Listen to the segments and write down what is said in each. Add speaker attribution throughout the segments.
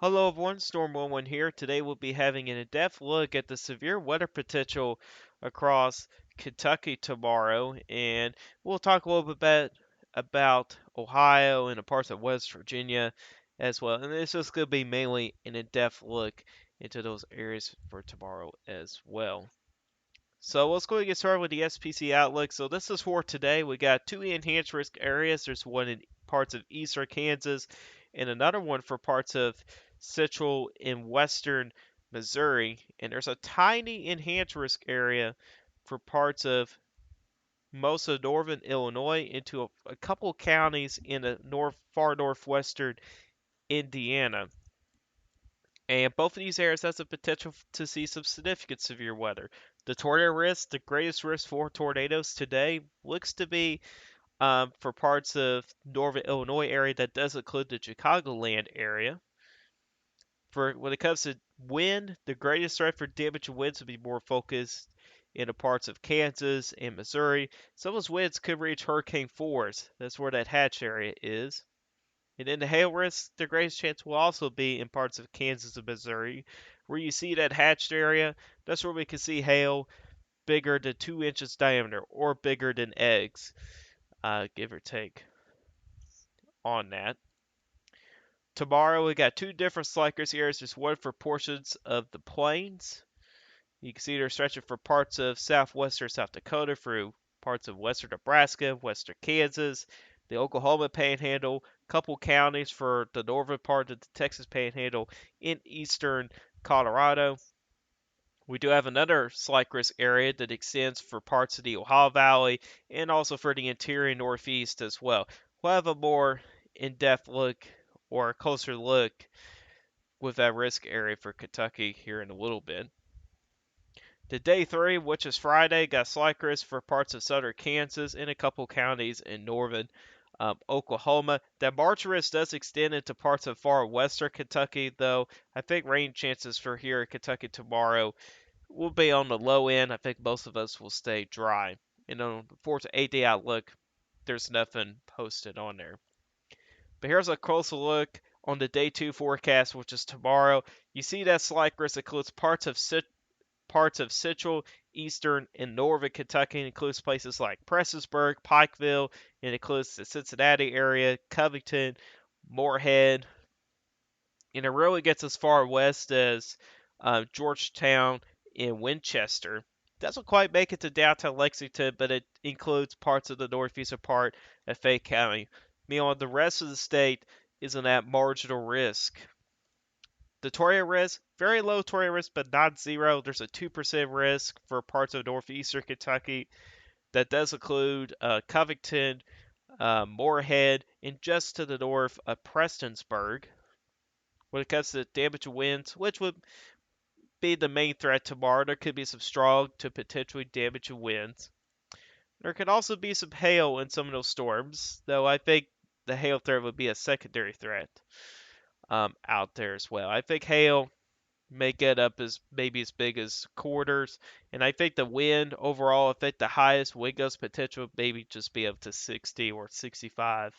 Speaker 1: Hello everyone, Storm 11 here. Today we'll be having an in-depth look at the severe weather potential across Kentucky tomorrow, and we'll talk a little bit about Ohio and parts of West Virginia as well. And it's just going to be mainly an in-depth look into those areas for tomorrow as well. So let's go and get started with the SPC Outlook. So this is for today. We got two enhanced risk areas. There's one in parts of eastern Kansas and another one for parts of central and western Missouri. And there's a tiny enhanced risk area for parts of most of northern Illinois into a couple counties in the far northwestern Indiana. And both of these areas has the potential to see some significant severe weather. The tornado risk, the greatest risk for tornadoes today, looks to be for parts of northern Illinois area that does include the Chicagoland area. For when it comes to wind, the greatest threat for damage and winds would be more focused in the parts of Kansas and Missouri. Some of those winds could reach hurricane force. That's where that hatch area is. And in the hail risk, the greatest chance will also be in parts of Kansas and Missouri. Where you see that hatched area, that's where we can see hail bigger than 2 inches diameter or bigger than eggs, give or take on that. Tomorrow, we got two different Slickers areas. There's one for portions of the plains. You can see they're stretching for parts of southwestern South Dakota through parts of western Nebraska, western Kansas, the Oklahoma Panhandle, couple counties for the northern part of the Texas Panhandle in eastern Colorado. We do have another slight risk area that extends for parts of the Ohio Valley and also for the interior northeast as well. We'll have a more in-depth look or a closer look with that risk area for Kentucky here in a little bit. The day three, which is Friday, got slight risk for parts of southern Kansas and a couple counties in northern Oklahoma. That March risk does extend into parts of far western Kentucky, though. I think rain chances for here in Kentucky tomorrow will be on the low end. I think most of us will stay dry. And on the 4 to 8 day outlook, there's nothing posted on there. But here's a closer look on the day two forecast, which is tomorrow. You see that slight risk includes parts of central, eastern, and northern Kentucky. It includes places like Prestonsburg, Pikeville. It includes the Cincinnati area, Covington, Moorhead. And it really gets as far west as Georgetown and Winchester. Doesn't quite make it to downtown Lexington, but it includes parts of the northeastern part of Fayette County. Meanwhile, the rest of the state isn't at marginal risk. The tornado risk, very low tornado risk, but not zero. There's a 2% risk for parts of northeastern Kentucky. That does include Covington, Moorhead, and just to the north of Prestonsburg. When it comes to damage and winds, which would be the main threat tomorrow, there could be some strong to potentially damaging winds. There could also be some hail in some of those storms, though I think the hail threat would be a secondary threat out there as well. I think hail may get up as maybe as big as quarters, and I think the wind overall, I think the highest wind gust potential maybe just be up to 60 or 65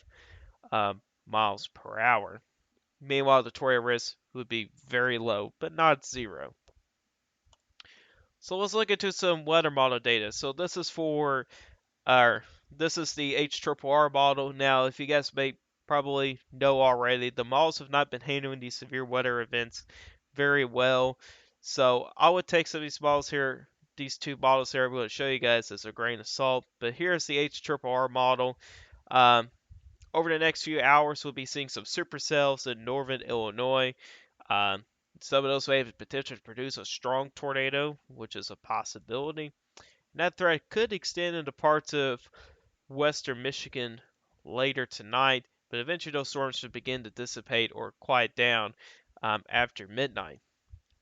Speaker 1: miles per hour. Meanwhile, the tornado risk would be very low, but not zero. So let's look into some weather model data. So this is for our this is the HRRR model. Now, if you guys may probably know already, the models have not been handling these severe weather events very well. So I would take some of these models here, these two models here, I'm going to show you guys as a grain of salt. But here's the HRRR model. Um, Over the next few hours, we'll be seeing some supercells in northern Illinois. Um, some of those may have the potential to produce a strong tornado, which is a possibility. And that threat could extend into parts of western Michigan later tonight, but eventually those storms should begin to dissipate or quiet down after midnight.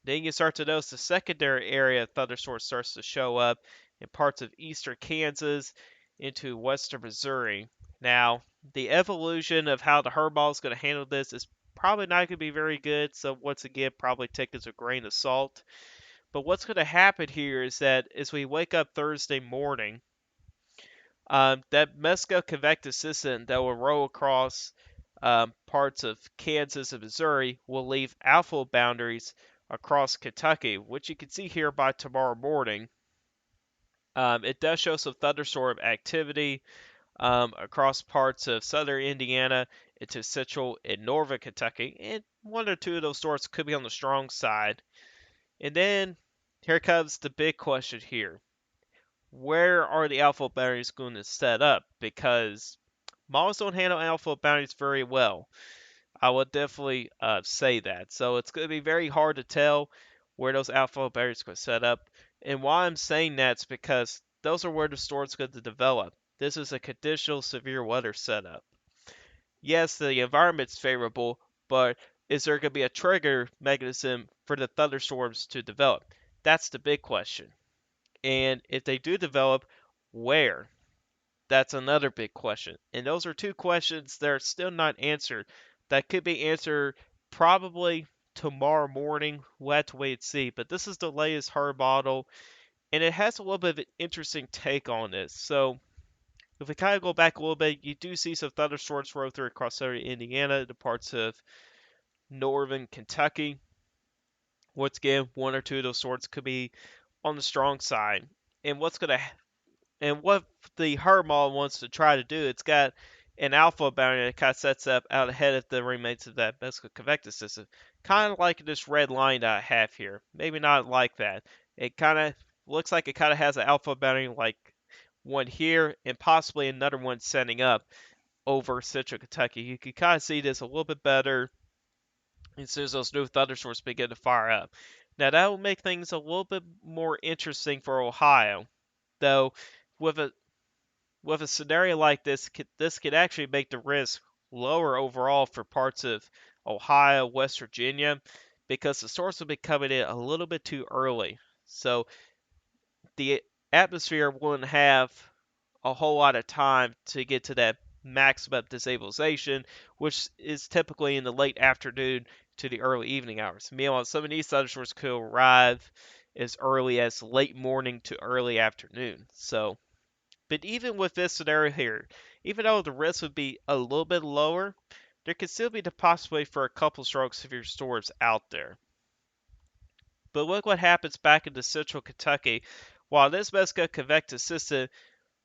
Speaker 1: Then you start to notice the secondary area of thunderstorms starts to show up in parts of eastern Kansas into western Missouri. Now, the evolution of how the herd ball is going to handle this is probably not going to be very good. So once again, probably take as a grain of salt. But what's going to happen here is that as we wake up Thursday morning, that Mesco convective system that will roll across parts of Kansas and Missouri will leave outflow boundaries across Kentucky, which you can see here by tomorrow morning. It does show some thunderstorm activity across parts of southern Indiana into central and northern Kentucky, and one or two of those storms could be on the strong side. And then here comes the big question here. Where are the outflow boundaries going to set up? Because models don't handle outflow boundaries very well. I would definitely say that. So it's going to be very hard to tell where those outflow barriers are going to set up. And why I'm saying that's because those are where the storm's going to develop. This is a conditional severe weather setup. Yes, the environment's favorable, but is there going to be a trigger mechanism for the thunderstorms to develop? That's the big question. And if they do develop, where? That's another big question. And those are two questions that are still not answered. That could be answered probably tomorrow morning. We'll have to wait and see. But this is the latest HERB model, and it has a little bit of an interesting take on this. So if we kind of go back a little bit, you do see some thunderstorms roll through across southern Indiana, the parts of northern Kentucky. Once again, one or two of those storms could be on the strong side. And what the HERB model wants to try to do, it's got an alpha boundary that kind of sets up out ahead of the remains of that vesicle convective system. Kind of like this red line that I have here. Maybe not like that. It kind of looks like it kind of has an alpha boundary like one here and possibly another one setting up over central Kentucky. You can kind of see this a little bit better as soon as those new thunderstorms begin to fire up. Now that will make things a little bit more interesting for Ohio, though with a scenario like this could actually make the risk lower overall for parts of Ohio, West Virginia, because the storms will be coming in a little bit too early. So the atmosphere won't have a whole lot of time to get to that maximum destabilization, which is typically in the late afternoon to the early evening hours. Meanwhile, some of these thunderstorms could arrive as early as late morning to early afternoon. So but even with this scenario here, even though the risk would be a little bit lower, there could still be the possibility for a couple strong severe storms out there. But look what happens back into central Kentucky. While this vesicle convective system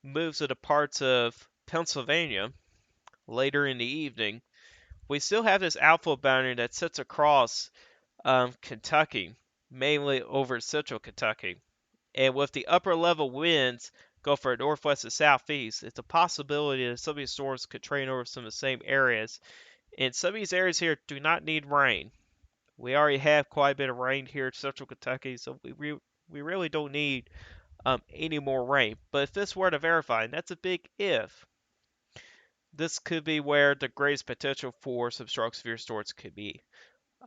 Speaker 1: moves into parts of Pennsylvania later in the evening, we still have this outflow boundary that sits across Kentucky, mainly over central Kentucky. And with the upper level winds go for a northwest and southeast, it's a possibility that some of these storms could train over some of the same areas. And some of these areas here do not need rain. We already have quite a bit of rain here in central Kentucky, so we really don't need any more rain. But if this were to verify, and that's a big if, this could be where the greatest potential for some strong severe storms could be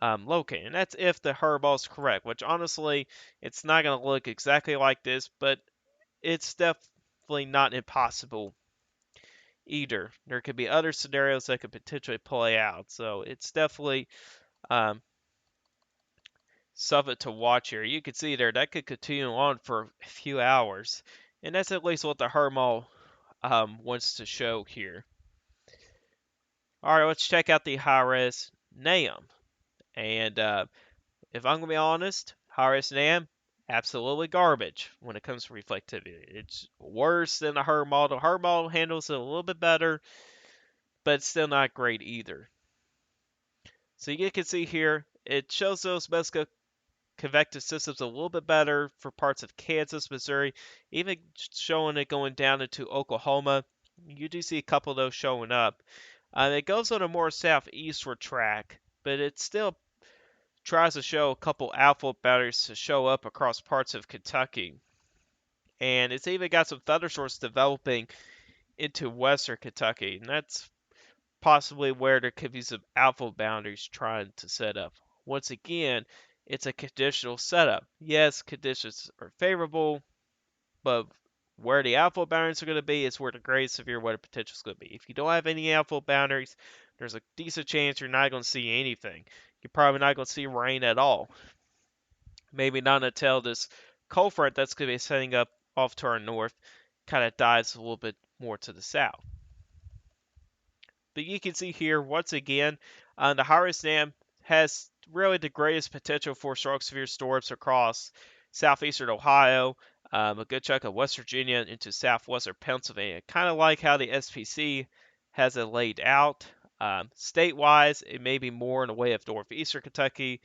Speaker 1: located. And that's if the HERB is correct, which honestly, it's not going to look exactly like this, but it's definitely not impossible either. There could be other scenarios that could potentially play out. So it's definitely um, something to watch here. You can see there that could continue on for a few hours. And that's at least what the Hermal wants to show here. All right, let's check out the high-res NAM. And if I'm going to be honest, high-res NAM, absolutely garbage when it comes to reflectivity. It's worse than the HER model. HER model handles it a little bit better, but it's still not great either. So you can see here, it shows those Mesca convective systems a little bit better for parts of Kansas, Missouri, even showing it going down into Oklahoma. You do see a couple of those showing up. It goes on a more southeastward track, but it still tries to show a couple alpha boundaries to show up across parts of Kentucky. And it's even got some thunderstorms developing into western Kentucky, and that's possibly where there could be some alpha boundaries trying to set up. Once again, it's a conditional setup. Yes, conditions are favorable, but where the alpha boundaries are going to be is where the greatest severe weather potential is going to be. If you don't have any alpha boundaries, there's a decent chance you're not going to see anything. You're probably not going to see rain at all. Maybe not until this cold front that's going to be setting up off to our north kind of dives a little bit more to the south. But you can see here, once again, the Horace Dam has really the greatest potential for strong severe storms across southeastern Ohio, a good chunk of West Virginia into southwestern Pennsylvania. Kind of like how the SPC has it laid out. State-wise, it may be more in the way of northeastern Kentucky,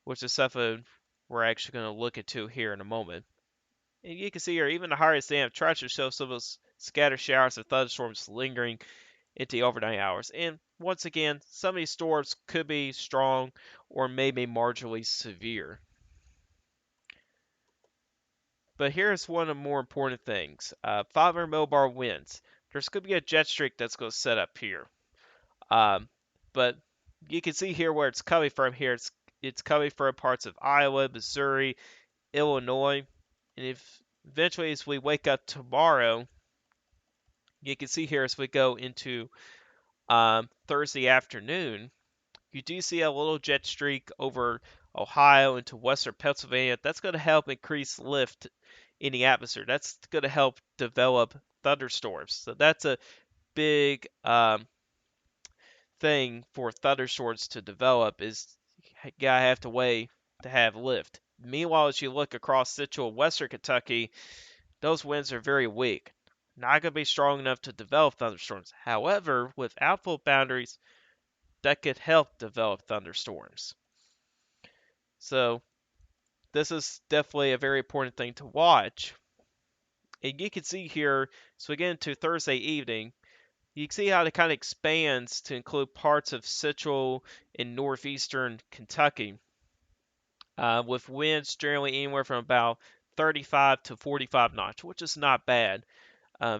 Speaker 1: which is something we're actually going to look into here in a moment. And you can see here, even the Horace Dam tries to show some of those scattered showers and thunderstorms lingering into the overnight hours. And once again, some of these storms could be strong or maybe marginally severe. But here's one of the more important things. 500 millibar winds. There's going to be a jet streak that's going to set up here. But you can see here where it's coming from here. It's coming from parts of Iowa, Missouri, Illinois. And if eventually as we wake up tomorrow, you can see here as we go into Thursday afternoon, you do see a little jet streak over Ohio into western Pennsylvania. That's going to help increase lift in the atmosphere. That's going to help develop thunderstorms. So that's a big thing for thunderstorms to develop is you gotta have to wait to have lift. Meanwhile, as you look across central and western Kentucky, those winds are very weak. Not going to be strong enough to develop thunderstorms. However, with outflow boundaries, that could help develop thunderstorms. So this is definitely a very important thing to watch. And you can see here, so we get into Thursday evening, you can see how it kind of expands to include parts of central and northeastern Kentucky, with winds generally anywhere from about 35 to 45 knots, which is not bad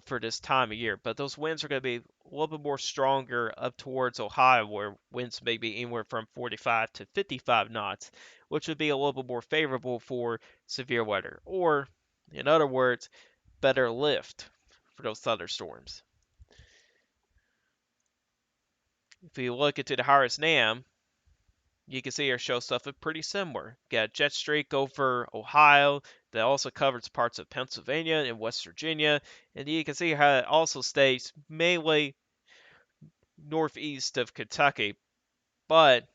Speaker 1: for this time of year. But those winds are going to be a little bit more stronger up towards Ohio, where winds may be anywhere from 45 to 55 knots, which would be a little bit more favorable for severe weather. Or, in other words, better lift for those thunderstorms. If you look into the Horace Nam, you can see here shows stuff pretty similar. Got a jet streak over Ohio that also covers parts of Pennsylvania and West Virginia, and you can see how it also stays mainly northeast of Kentucky, but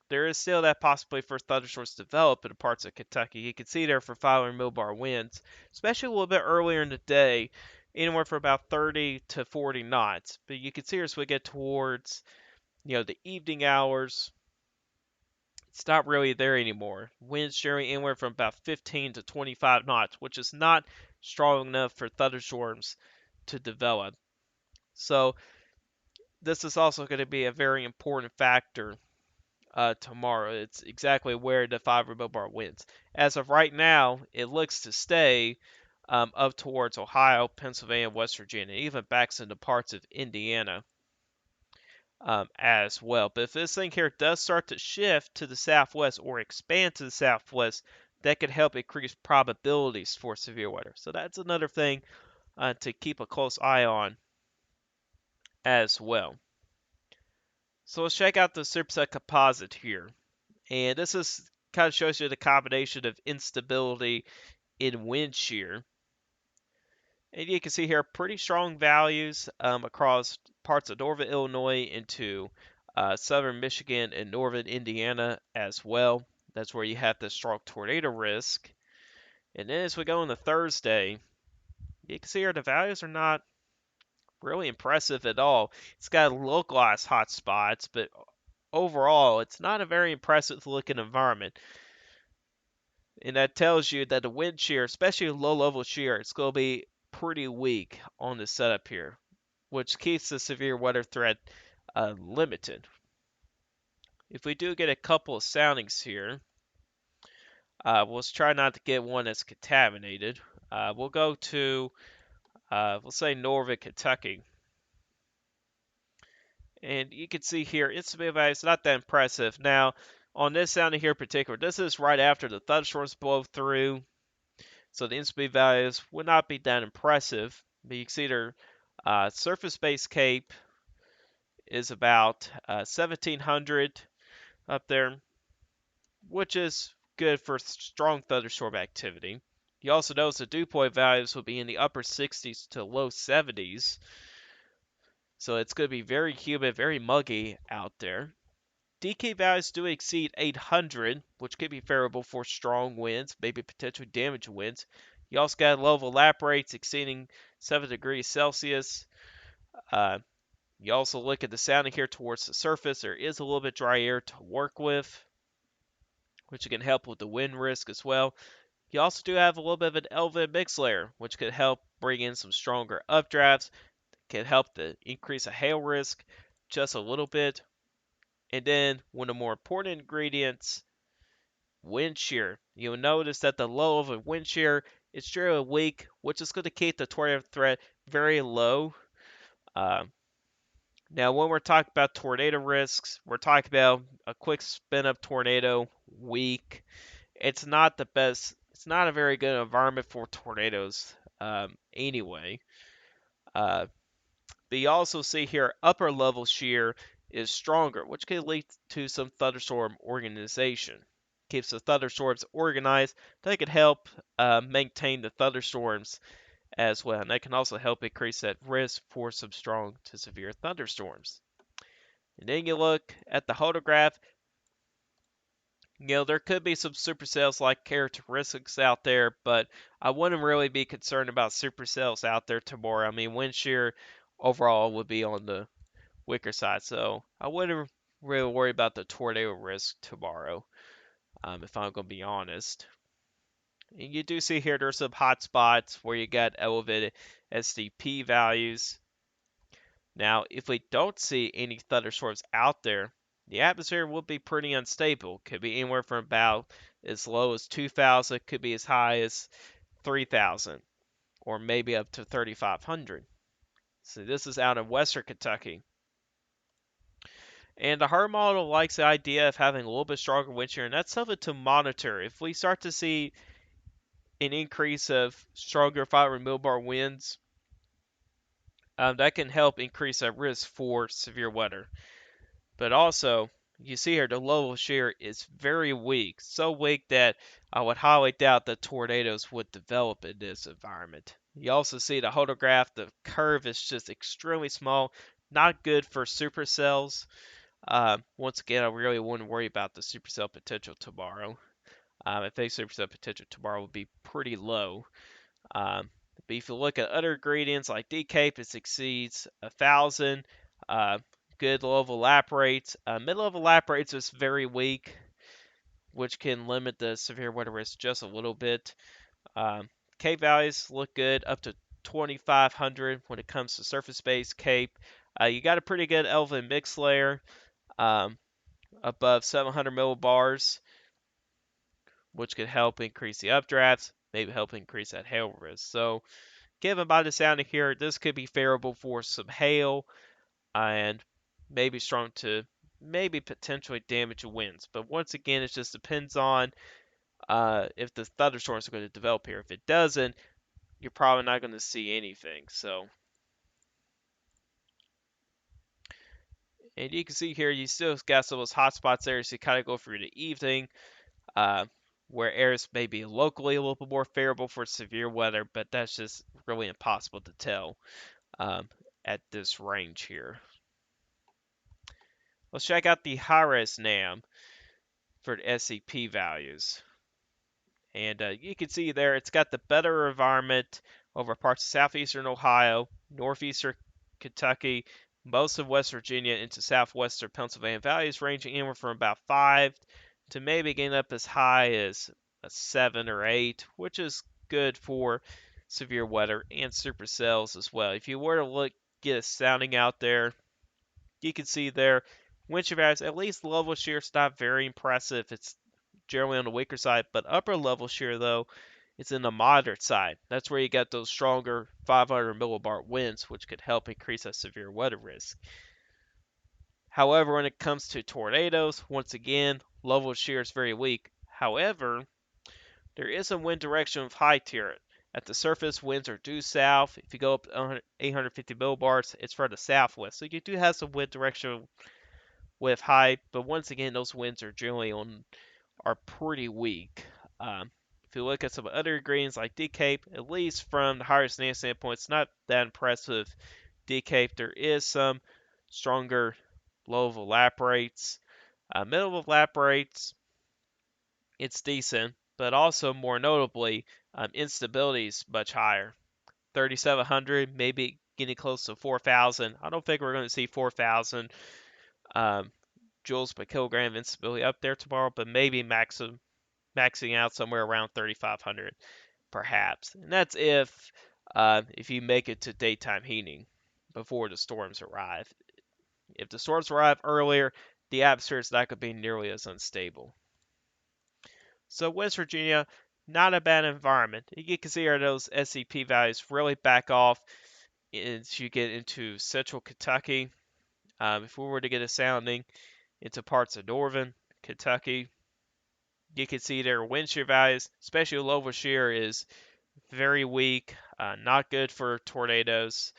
Speaker 1: there is still that possibility for thunderstorms to develop in parts of Kentucky. You can see there for 500 millbar winds, especially a little bit earlier in the day, anywhere from about 30 to 40 knots. But you can see as we get towards, the evening hours, it's not really there anymore. Winds generally anywhere from about 15 to 25 knots, which is not strong enough for thunderstorms to develop. So this is also going to be a very important factor tomorrow. It's exactly where the 500 millbar winds. As of right now, it looks to stay up towards Ohio, Pennsylvania, West Virginia, even backs into parts of Indiana as well. But if this thing here does start to shift to the southwest or expand to the southwest, that could help increase probabilities for severe weather. So that's another thing to keep a close eye on as well. So let's check out the Superset composite here. And this is kind of shows you the combination of instability in wind shear. And you can see here pretty strong values across parts of northern Illinois into southern Michigan and northern Indiana as well. That's where you have the strong tornado risk. And then as we go into Thursday, you can see here the values are not really impressive at all. It's got localized hot spots, but overall, it's not a very impressive looking environment. And that tells you that the wind shear, especially low level shear, it's going to be pretty weak on the setup here, which keeps the severe weather threat limited. If we do get a couple of soundings here, we'll try not to get one that's contaminated. We'll go to, we'll say northern Kentucky. And you can see here, instability value is not that impressive. Now, on this sounding here in particular, this is right after the thunderstorms blow through. So the instability values would not be that impressive. But you can see their surface base cape is about 1700 up there, which is good for strong thunderstorm activity. You also notice the dew point values will be in the upper 60s to low 70s. So it's going to be very humid, very muggy out there. DK values do exceed 800, which could be favorable for strong winds, maybe potentially damaging winds. You also got low evaporates exceeding 7 degrees Celsius. Uh, you also look at the sounding here towards the surface. There is a little bit dry air to work with, which can help with the wind risk as well. You also do have a little bit of an elevated mix layer, which could help bring in some stronger updrafts, can help to increase the hail risk just a little bit. And then one of the more important ingredients, wind shear. You'll notice that the low of a wind shear is generally weak, which is going to keep the tornado threat very low. Uh, Now, when we're talking about tornado risks, we're talking about a quick spin up tornado, weak. It's not the best. It's not a very good environment for tornadoes, anyway. Uh, but you also see here upper level shear is stronger, which can lead to some thunderstorm organization. Keeps the thunderstorms organized. That can help maintain the thunderstorms as well, and that can also help increase that risk for some strong to severe thunderstorms. And then you look at the hodograph. There could be some supercells like characteristics out there, but I wouldn't really be concerned about supercells out there tomorrow. I mean, wind shear overall would be on the weaker side, so I wouldn't really worry about the tornado risk tomorrow, if I'm going to be honest. And you do see here there's some hot spots where you got elevated SDP values. Now, if we don't see any thunderstorms out there, the atmosphere will be pretty unstable. Could be anywhere from about as low as 2,000, could be as high as 3,000, or maybe up to 3,500. So this is out in western Kentucky. And the HART model likes the idea of having a little bit stronger wind shear, and that's something to monitor. If we start to see an increase of stronger 500 millibar winds, that can help increase that risk for severe weather. But also, you see here the level shear is very weak, so weak that I would highly doubt that tornadoes would develop in this environment. You also see the hodograph, the curve is just extremely small, not good for supercells. Once again, I really wouldn't worry about the supercell potential tomorrow. I think supercell potential tomorrow will be pretty low. Um, but if you look at other ingredients like decape, it exceeds 1,000. Uh, Good level lap rates. Mid-level lap rates is very weak, which can limit the severe weather risk just a little bit. Cape values look good, up to 2,500 when it comes to surface-based cape. You got a pretty good elevated mix layer, um, above 700 millibars, which could help increase the updrafts, maybe help increase that hail risk. So, given by the sounding here, this could be favorable for some hail and maybe strong to maybe potentially damage winds. But once again, it just depends on if the thunderstorms are going to develop here. If it doesn't, you're probably not going to see anything. So, and you can see here, you still got some of those hot spots there. So you kind of go through the evening, uh, where areas may be locally a little bit more favorable for severe weather, but that's just really impossible to tell um, at this range here. Let's check out the high-res NAM for the SCP values. And you can see there it's got the better environment over parts of southeastern Ohio, northeastern Kentucky, most of West Virginia into southwestern Pennsylvania. Values ranging anywhere from about 5 to maybe getting up as high as a 7 or 8, which is good for severe weather and supercells as well. If you were to look, get a sounding out there, you can see there wind shear values, at least level shear is not very impressive. It's generally on the weaker side, but upper level shear though is in the moderate side. That's where you get those stronger 500 millibar winds, which could help increase that severe weather risk. However, when it comes to tornadoes, once again, level shear is very weak. However, there is a wind direction of high tier. At the surface, winds are due south. If you go up 850 millibars, it's for the southwest. So you do have some wind direction with high, but once again, those winds are generally are pretty weak. If you look at some other ingredients like decape, at least from the higher stand standpoint, it's not that impressive D-Cape, there is some stronger low of lap rates. Middle of lap rates, it's decent, but also more notably, instability is much higher. 3,700, maybe getting close to 4,000. I don't think we're going to see 4,000 joules per kilogram instability up there tomorrow, but maybe maxing out somewhere around 3,500, perhaps. And that's if you make it to daytime heating before the storms arrive. If the storms arrive earlier, the atmosphere is not going to be nearly as unstable. So West Virginia, not a bad environment. You can see those SCP values really back off as you get into central Kentucky. If we were to get a sounding into parts of northern Kentucky, you can see their wind shear values, especially low shear, is very weak, not good for tornadoes.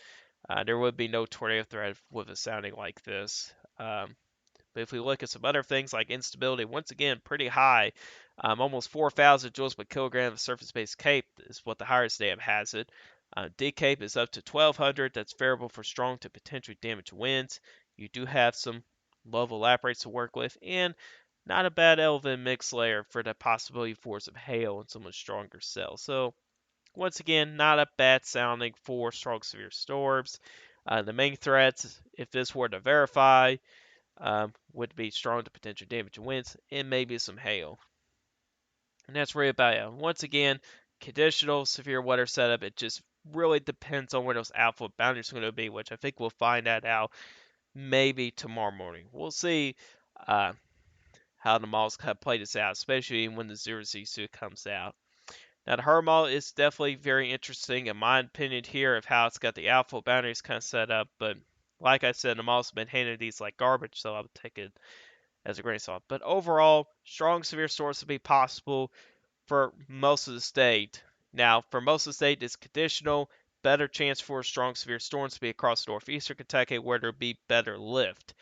Speaker 1: There would be no tornado threat with a sounding like this. But if we look at some other things like instability, once again, pretty high. Almost 4,000 joules per kilogram of surface-based CAPE is what the highest dam has it. D-CAPE is up to 1,200. That's variable for strong to potentially damaged winds. You do have some low lap rates to work with, and not a bad elevated mix layer for the possibility for some hail and some stronger cells. So once again, not a bad sounding for strong severe storms. The main threats, if this were to verify, would be strong to potential damage and winds, and maybe some hail. And that's really about it. Once again, conditional severe weather setup, it just really depends on where those alpha boundaries are going to be, which I think we'll find that out maybe tomorrow morning. We'll see how the models kind of play this out, especially when the 0Z2 comes out. Now, the herd model is definitely very interesting, in my opinion, here of how it's got the alpha boundaries kind of set up. But like I said, the model's been handing these like garbage, so I'll take it as a grain of salt. But overall, strong severe storms will be possible for most of the state. Now, for most of the state, it's conditional. Better chance for strong severe storms to be across northeastern Kentucky, where there'll be better lift.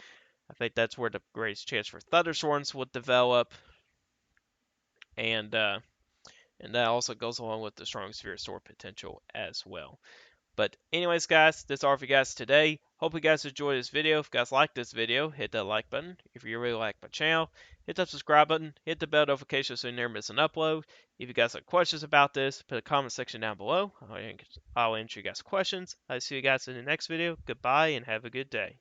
Speaker 1: I think that's where the greatest chance for thunderstorms would develop, and that also goes along with the strong severe storm potential as well. But anyways, guys, that's all for you guys today. Hope you guys enjoyed this video. If you guys like this video, hit that like button. If you really like my channel, hit that subscribe button. Hit the bell notification so you never miss an upload. If you guys have questions about this, put a comment section down below. I'll answer you guys' questions. I'll see you guys in the next video. Goodbye and have a good day.